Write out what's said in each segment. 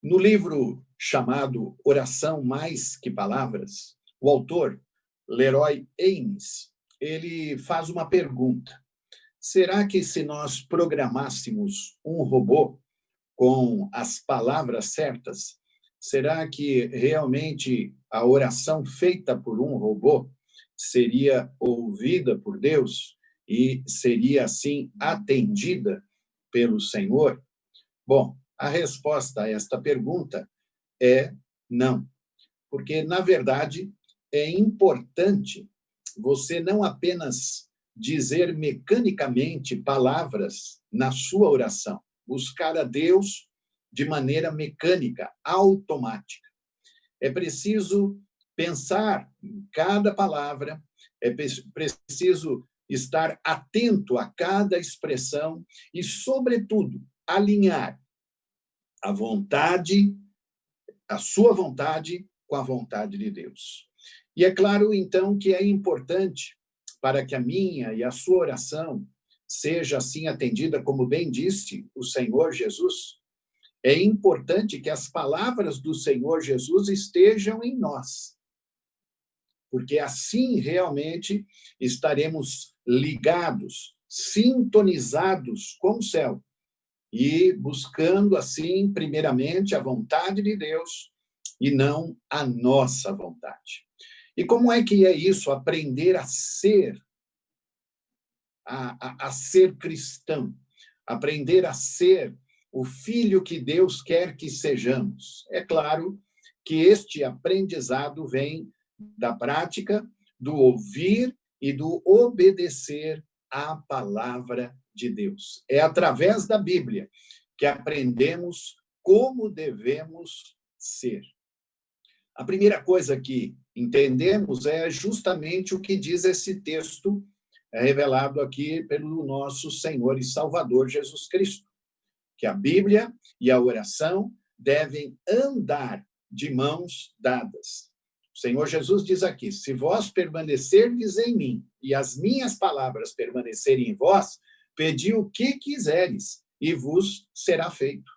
No livro chamado Oração Mais que Palavras, o autor, Leroy Ames, ele faz uma pergunta. Será que se nós programássemos um robô com as palavras certas, será que realmente a oração feita por um robô seria ouvida por Deus e seria, assim, atendida pelo Senhor? Bom, a resposta a esta pergunta é não, porque, na verdade, é importante você não apenas dizer mecanicamente palavras na sua oração, buscar a Deus de maneira mecânica, automática. É preciso pensar em cada palavra, é preciso estar atento a cada expressão e, sobretudo, alinhar a vontade, a sua vontade com a vontade de Deus. E é claro, então, que é importante para que a minha e a sua oração seja assim atendida, como bem disse o Senhor Jesus, é importante que as palavras do Senhor Jesus estejam em nós, porque assim realmente estaremos ligados, sintonizados com o céu e buscando, assim, primeiramente, a vontade de Deus e não a nossa vontade. E como é que é isso? Aprender a ser, a ser cristão, aprender a ser o filho que Deus quer que sejamos. É claro que este aprendizado vem da prática, do ouvir e do obedecer à palavra de Deus. É através da Bíblia que aprendemos como devemos ser. A primeira coisa que entendemos é justamente o que diz esse texto revelado aqui pelo nosso Senhor e Salvador Jesus Cristo, que a Bíblia e a oração devem andar de mãos dadas. O Senhor Jesus diz aqui: se vós permanecerdes em mim e as minhas palavras permanecerem em vós, pedi o que quiseres e vos será feito.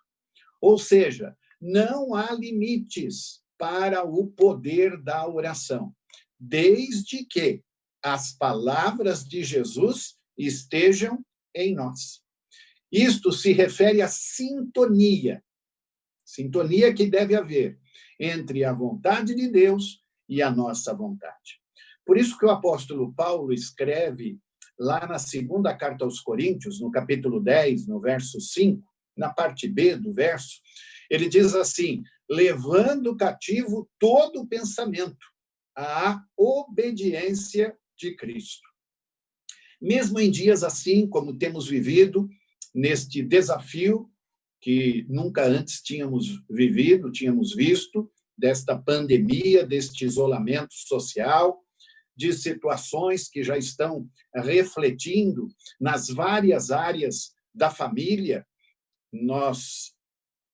Ou seja, não há limites para o poder da oração, desde que as palavras de Jesus estejam em nós. Isto se refere à sintonia que deve haver entre a vontade de Deus e a nossa vontade. Por isso que o apóstolo Paulo escreve lá na segunda carta aos Coríntios, no capítulo 10, no verso 5, na parte B do verso, ele diz assim: levando cativo todo o pensamento à obediência de Cristo. Mesmo em dias assim, como temos vivido, neste desafio que nunca antes tínhamos visto, desta pandemia, deste isolamento social, de situações que já estão refletindo nas várias áreas da família, nós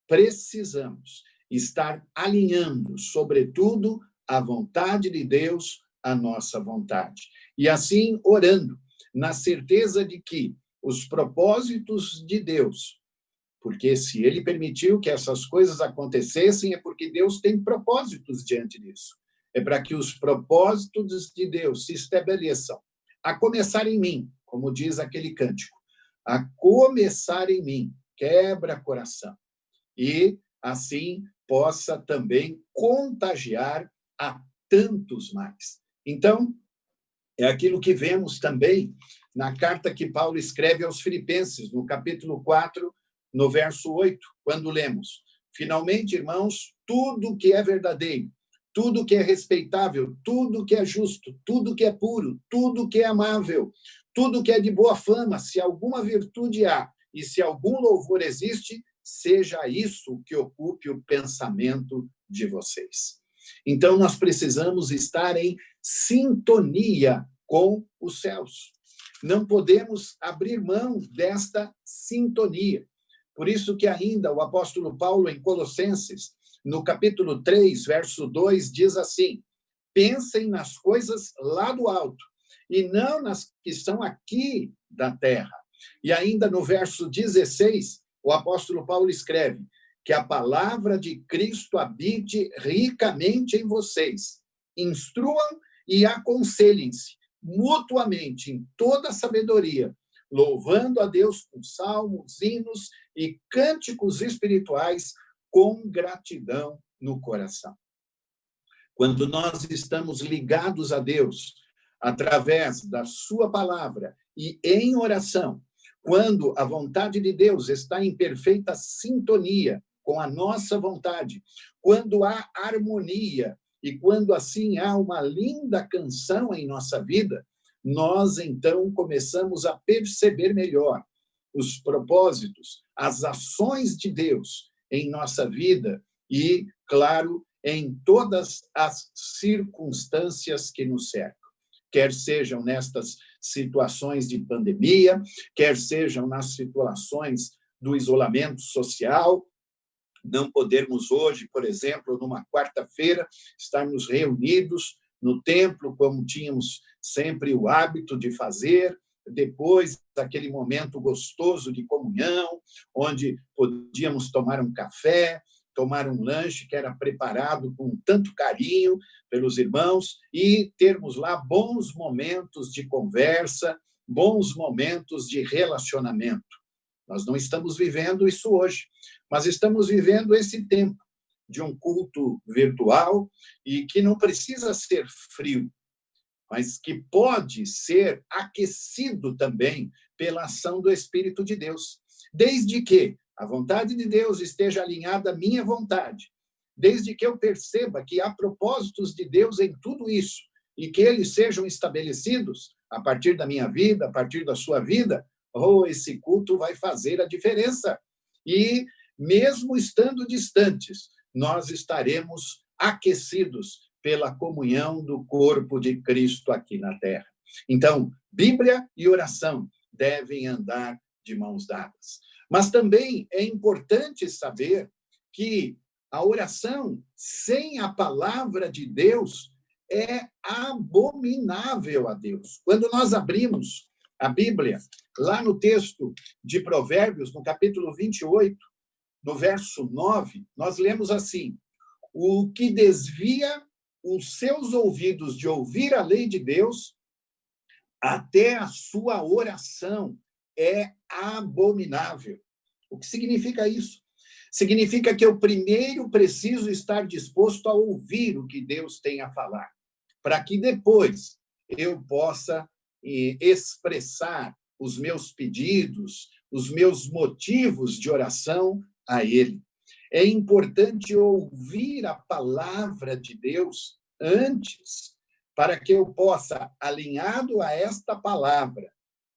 precisamos estar alinhando, sobretudo, a vontade de Deus à nossa vontade. E assim, orando, na certeza de que os propósitos de Deus, porque se Ele permitiu que essas coisas acontecessem, é porque Deus tem propósitos diante disso. É para que os propósitos de Deus se estabeleçam, a começar em mim, como diz aquele cântico, a começar em mim, quebra coração. E, assim, possa também contagiar a tantos mais. Então, é aquilo que vemos também na carta que Paulo escreve aos Filipenses, no capítulo 4, no verso 8, quando lemos: finalmente, irmãos, tudo que é verdadeiro, tudo que é respeitável, tudo que é justo, tudo que é puro, tudo que é amável, tudo que é de boa fama, se alguma virtude há e se algum louvor existe, seja isso que ocupe o pensamento de vocês. Então, nós precisamos estar em sintonia com os céus. Não podemos abrir mão desta sintonia. Por isso que ainda o apóstolo Paulo, em Colossenses, no capítulo 3, verso 2, diz assim: pensem nas coisas lá do alto, e não nas que são aqui da terra. E ainda no verso 16, o apóstolo Paulo escreve: que a palavra de Cristo habite ricamente em vocês. Instruam e aconselhem-se mutuamente em toda a sabedoria, louvando a Deus com salmos, hinos e cânticos espirituais com gratidão no coração. Quando nós estamos ligados a Deus, através da sua palavra e em oração, quando a vontade de Deus está em perfeita sintonia com a nossa vontade, quando há harmonia e quando assim há uma linda canção em nossa vida, nós então começamos a perceber melhor os propósitos, as ações de Deus em nossa vida e, claro, em todas as circunstâncias que nos cercam. Quer sejam nestas situações de pandemia, quer sejam nas situações do isolamento social, não podermos hoje, por exemplo, numa quarta-feira, estarmos reunidos no templo, como tínhamos sempre o hábito de fazer, depois daquele momento gostoso de comunhão, onde podíamos tomar um café, tomar um lanche que era preparado com tanto carinho pelos irmãos e termos lá bons momentos de conversa, bons momentos de relacionamento. Nós não estamos vivendo isso hoje, mas estamos vivendo esse tempo de um culto virtual e que não precisa ser frio, mas que pode ser aquecido também pela ação do Espírito de Deus, desde que a vontade de Deus esteja alinhada à minha vontade, desde que eu perceba que há propósitos de Deus em tudo isso e que eles sejam estabelecidos a partir da minha vida, a partir da sua vida, esse culto vai fazer a diferença. E, mesmo estando distantes, nós estaremos aquecidos pela comunhão do corpo de Cristo aqui na Terra. Então, Bíblia e oração devem andar de mãos dadas. Mas também é importante saber que a oração sem a palavra de Deus é abominável a Deus. Quando nós abrimos a Bíblia, lá no texto de Provérbios, no capítulo 28, no verso 9, nós lemos assim: o que desvia os seus ouvidos de ouvir a lei de Deus, até a sua oração é abominável. O que significa isso? Significa que eu primeiro preciso estar disposto a ouvir o que Deus tem a falar, para que depois eu possa expressar os meus pedidos, os meus motivos de oração a Ele. É importante ouvir a palavra de Deus antes, para que eu possa, alinhado a esta palavra,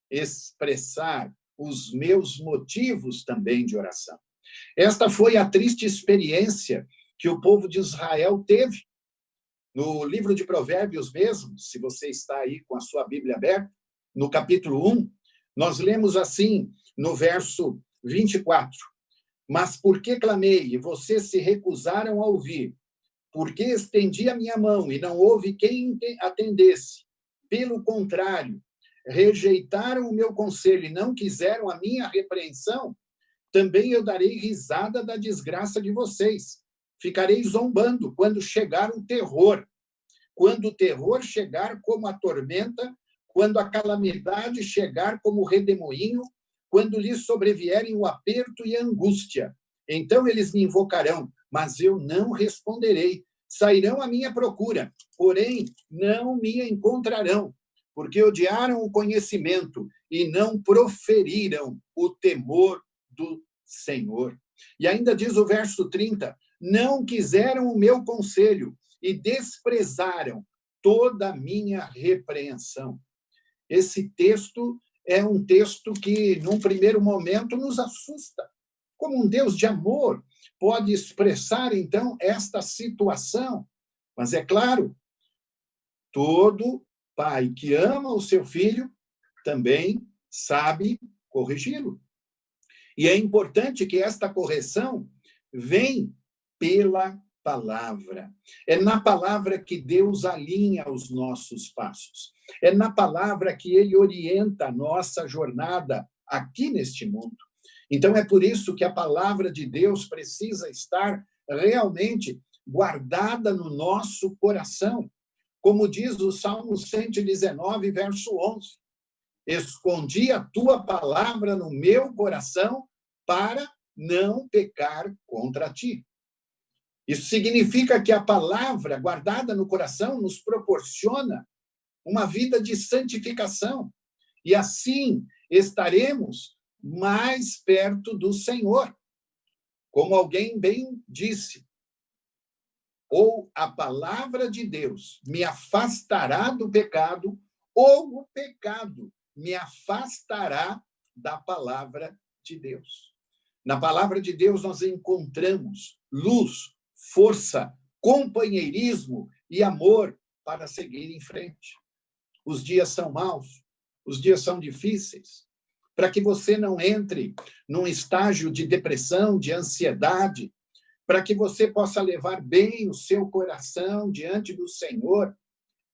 expressar os meus motivos também de oração. Esta foi a triste experiência que o povo de Israel teve. No livro de Provérbios mesmo, se você está aí com a sua Bíblia aberta, no capítulo 1, nós lemos assim, no verso 24: mas por que clamei e vocês se recusaram a ouvir? Porque estendi a minha mão e não houve quem atendesse. Pelo contrário, rejeitaram o meu conselho e não quiseram a minha repreensão, também eu darei risada da desgraça de vocês. Ficarei zombando quando chegar o terror. Quando o terror chegar como a tormenta, quando a calamidade chegar como o redemoinho, quando lhes sobrevierem o aperto e a angústia. Então eles me invocarão, mas eu não responderei. Sairão à minha procura, porém não me encontrarão, porque odiaram o conhecimento e não proferiram o temor do Senhor. E ainda diz o verso 30, não quiseram o meu conselho e desprezaram toda a minha repreensão. Esse texto é um texto que, num primeiro momento, nos assusta. Como um Deus de amor pode expressar, então, esta situação? Mas, é claro, todo pai que ama o seu filho também sabe corrigi-lo. E é importante que esta correção vem pela palavra. É na palavra que Deus alinha os nossos passos. É na palavra que Ele orienta a nossa jornada aqui neste mundo. Então, é por isso que a palavra de Deus precisa estar realmente guardada no nosso coração. Como diz o Salmo 119, verso 11. Escondi a tua palavra no meu coração para não pecar contra ti. Isso significa que a palavra guardada no coração nos proporciona uma vida de santificação. E assim estaremos mais perto do Senhor. Como alguém bem disse, ou a palavra de Deus me afastará do pecado, ou o pecado me afastará da palavra de Deus. Na palavra de Deus nós encontramos luz, força, companheirismo e amor para seguir em frente. Os dias são maus, os dias são difíceis. Para que você não entre num estágio de depressão, de ansiedade, para que você possa levar bem o seu coração diante do Senhor,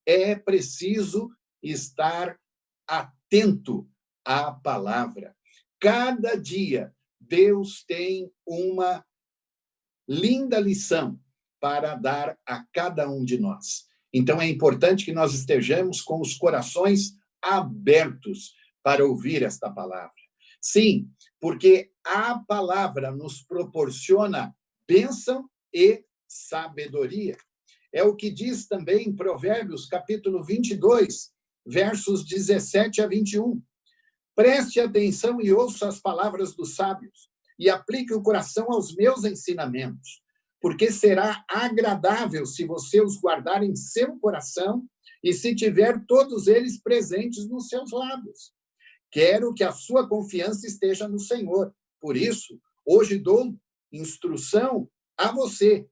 é preciso estar atento à palavra. Cada dia, Deus tem uma linda lição para dar a cada um de nós. Então, é importante que nós estejamos com os corações abertos para ouvir esta palavra. Sim, porque a palavra nos proporciona bênção e sabedoria. É o que diz também em Provérbios, capítulo 22, versos 17 a 21. Preste atenção e ouça as palavras dos sábios, e aplique o coração aos meus ensinamentos, porque será agradável se você os guardar em seu coração e se tiver todos eles presentes nos seus lábios. Quero que a sua confiança esteja no Senhor. Por isso, hoje dou instrução a você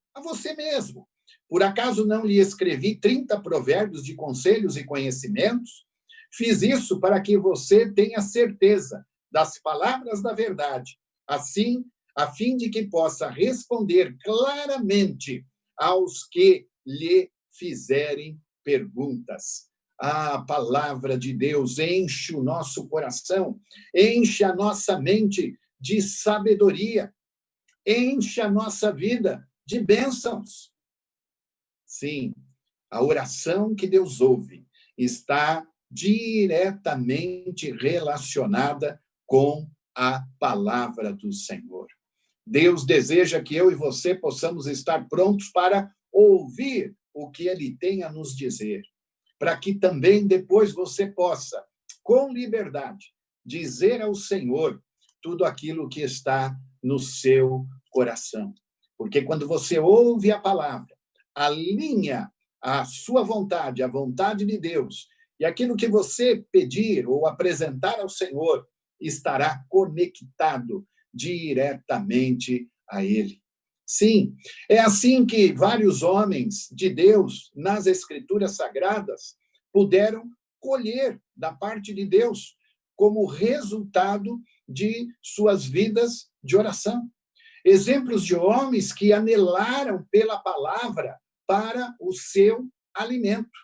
mesmo. Por acaso não lhe escrevi 30 provérbios de conselhos e conhecimentos? Fiz isso para que você tenha certeza das palavras da verdade, assim, a fim de que possa responder claramente aos que lhe fizerem perguntas. A palavra de Deus enche o nosso coração, enche a nossa mente de sabedoria, enche a nossa vida de bênçãos. Sim, a oração que Deus ouve está diretamente relacionada com a palavra do Senhor. Deus deseja que eu e você possamos estar prontos para ouvir o que Ele tem a nos dizer, para que também depois você possa, com liberdade, dizer ao Senhor tudo aquilo que está no seu coração. Porque quando você ouve a palavra, alinha a sua vontade, a vontade de Deus, e aquilo que você pedir ou apresentar ao Senhor estará conectado diretamente a Ele. Sim, é assim que vários homens de Deus, nas Escrituras Sagradas, puderam colher da parte de Deus como resultado de suas vidas de oração. Exemplos de homens que anelaram pela palavra para o seu alimento.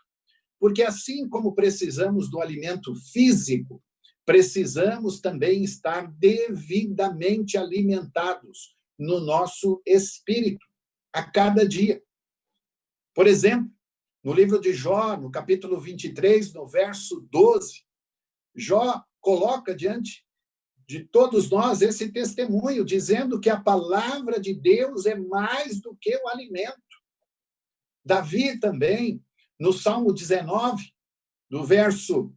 Porque assim como precisamos do alimento físico, precisamos também estar devidamente alimentados no nosso espírito, a cada dia. Por exemplo, no livro de Jó, no capítulo 23, no verso 12, Jó coloca diante de todos nós esse testemunho, dizendo que a palavra de Deus é mais do que o alimento. Davi também, no Salmo 19, do verso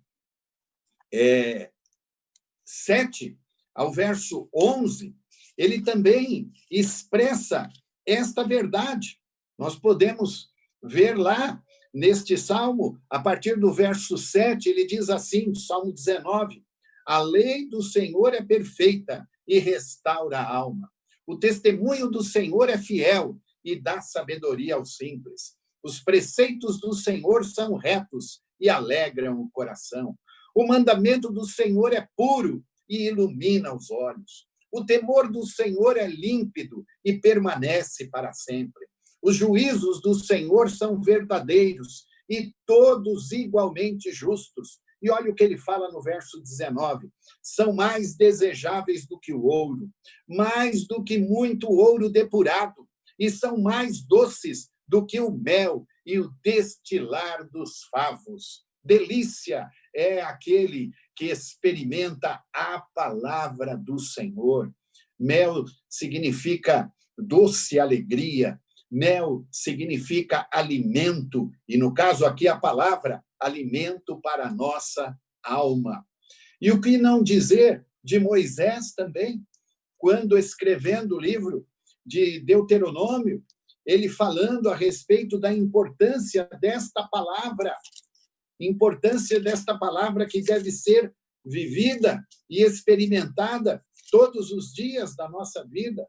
7 ao verso 11, ele também expressa esta verdade. Nós podemos ver lá, neste Salmo, a partir do verso 7, ele diz assim, Salmo 19, a lei do Senhor é perfeita e restaura a alma. O testemunho do Senhor é fiel e dá sabedoria aos simples. Os preceitos do Senhor são retos e alegram o coração. O mandamento do Senhor é puro e ilumina os olhos. O temor do Senhor é límpido e permanece para sempre. Os juízos do Senhor são verdadeiros e todos igualmente justos, E olha o que ele fala no verso 19: são mais desejáveis do que o ouro, mais do que muito ouro depurado, e são mais doces do que o mel e o destilar dos favos. Delícia é aquele que experimenta a palavra do Senhor. Mel significa doce alegria, mel significa alimento, e no caso aqui a palavra, alimento para a nossa alma. E o que não dizer de Moisés também, quando escrevendo o livro de Deuteronômio, ele falando a respeito da importância desta palavra que deve ser vivida e experimentada todos os dias da nossa vida.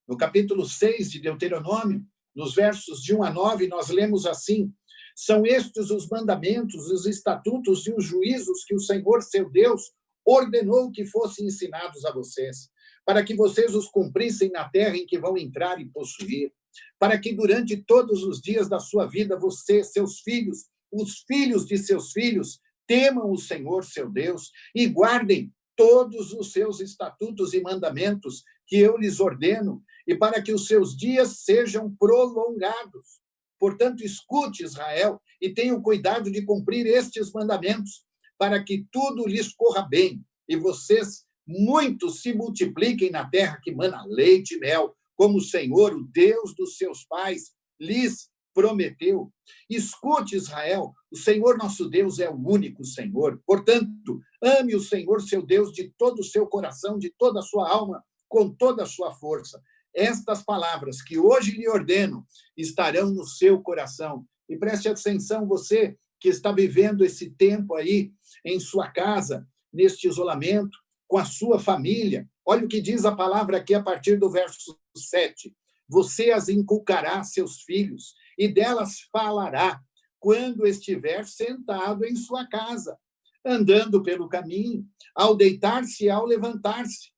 No capítulo 6 de Deuteronômio, nos versos de 1 a 9, nós lemos assim: são estes os mandamentos, os estatutos e os juízos que o Senhor, seu Deus, ordenou que fossem ensinados a vocês, para que vocês os cumprissem na terra em que vão entrar e possuir, para que durante todos os dias da sua vida você, seus filhos, os filhos de seus filhos, temam o Senhor, seu Deus, e guardem todos os seus estatutos e mandamentos que eu lhes ordeno, e para que os seus dias sejam prolongados. Portanto, escute, Israel, e tenha o cuidado de cumprir estes mandamentos, para que tudo lhes corra bem, e vocês muitos se multipliquem na terra que mana leite e mel, como o Senhor, o Deus dos seus pais, lhes prometeu. Escute, Israel, o Senhor nosso Deus é o único Senhor. Portanto, ame o Senhor, seu Deus, de todo o seu coração, de toda a sua alma, com toda a sua força. Estas palavras que hoje lhe ordeno estarão no seu coração. E preste atenção, você que está vivendo esse tempo aí em sua casa, neste isolamento, com a sua família. Olha o que diz a palavra aqui a partir do verso 7. Você as inculcará a seus filhos, e delas falará quando estiver sentado em sua casa, andando pelo caminho, ao deitar-se e ao levantar-se.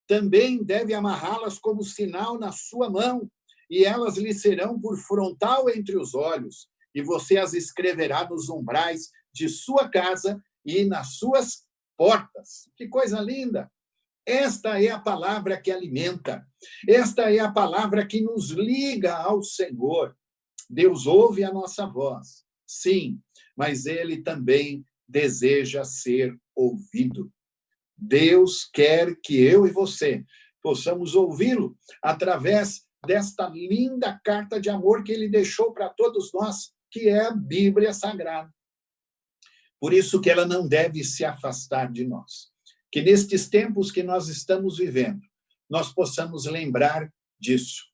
Também deve amarrá-las como sinal na sua mão, e elas lhe serão por frontal entre os olhos, e você as escreverá nos umbrais de sua casa e nas suas portas. Que coisa linda! Esta é a palavra que alimenta, esta é a palavra que nos liga ao Senhor. Deus ouve a nossa voz, sim, mas Ele também deseja ser ouvido. Deus quer que eu e você possamos ouvi-lo através desta linda carta de amor que Ele deixou para todos nós, que é a Bíblia Sagrada. Por isso que ela não deve se afastar de nós. Que nestes tempos que nós estamos vivendo, nós possamos lembrar disso.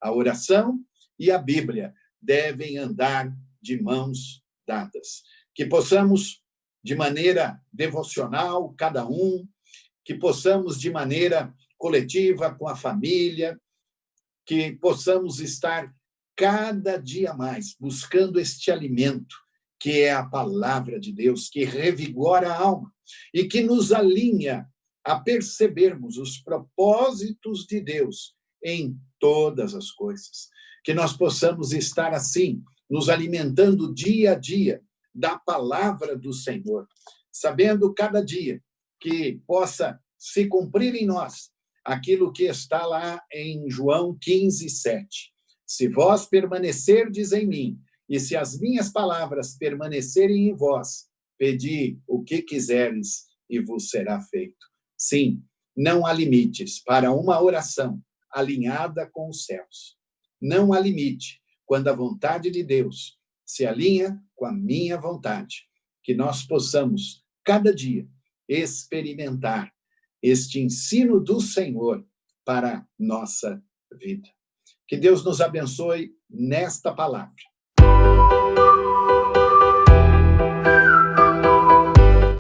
A oração e a Bíblia devem andar de mãos dadas. Que possamos, de maneira devocional, cada um, que possamos, de maneira coletiva, com a família, que possamos estar cada dia mais buscando este alimento, que é a palavra de Deus, que revigora a alma e que nos alinha a percebermos os propósitos de Deus em todas as coisas. Que nós possamos estar assim, nos alimentando dia a dia da palavra do Senhor, sabendo cada dia que possa se cumprir em nós aquilo que está lá em João 15, 7. Se vós permanecerdes em mim, e se as minhas palavras permanecerem em vós, pedi o que quiseres e vos será feito. Sim, não há limites para uma oração alinhada com os céus. Não há limite quando a vontade de Deus se alinha com a minha vontade. Que nós possamos, cada dia, experimentar este ensino do Senhor para a nossa vida. Que Deus nos abençoe nesta palavra.